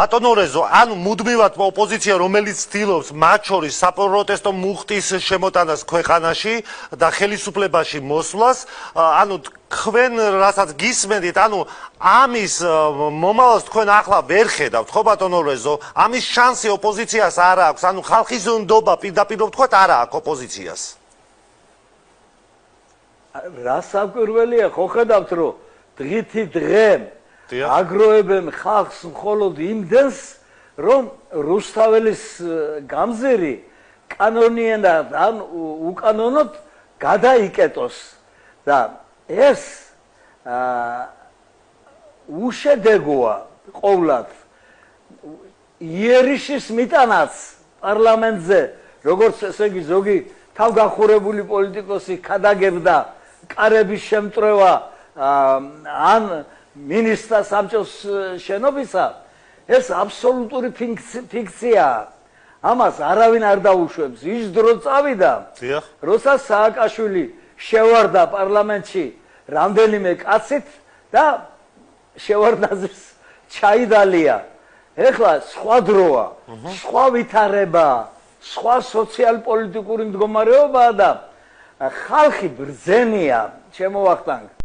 ბატონო რეზო, ანუ მუდმივად ოპოზიცია, რომელიც ცდილობს მათ შორის საპროტესტო მუხტის შემოტანას ქვეყანაში და ხელისუფლებაში მოსვლას, ანუ თქვენ რასაც გისმენთ, ანუ ამის მომავალს თქვენ ახლა ვერ ხედავთ, ხო ბატონო რეზო? ამის შანსი ოპოზიციას არ აქვს, ანუ ხალხის ნდობა პირდაპირ ვთქვათ არ აქვს ოპოზიციას. რა საკვირველია, ხო ხედავთ რომ დღითი დღე აგროებენ ხალხს მხოლოდ იმდენს, რომ რუსთაველის გამზირი კანონიენად ან უკანონოდ გადაიკეტოს და ეს უშედეგოა ყოვლად იერიშის მიტანაც პარლამენტზე, როგორც ესე იგი ზოგი თავგახურებული პოლიტიკოსი ქადაგებდა კარების შემტრევა ან მინისტრთა საბჭოს შენობისა, ეს აბსოლუტური ფიქციაა. ამას არავინ არ დაუშვებს. ის დრო წავიდა, როცა სააკაშვილი შევარდა პარლამენტში რამდენიმე კაცით და შევარდნაძეს ჩაიდალია. ეხლა სხვა დროა, სხვა ვითარება, სხვა სოციალ-პოლიტიკური მდგომარეობაა და ხალხი ბრძენია, ჩემო ვახტანგ.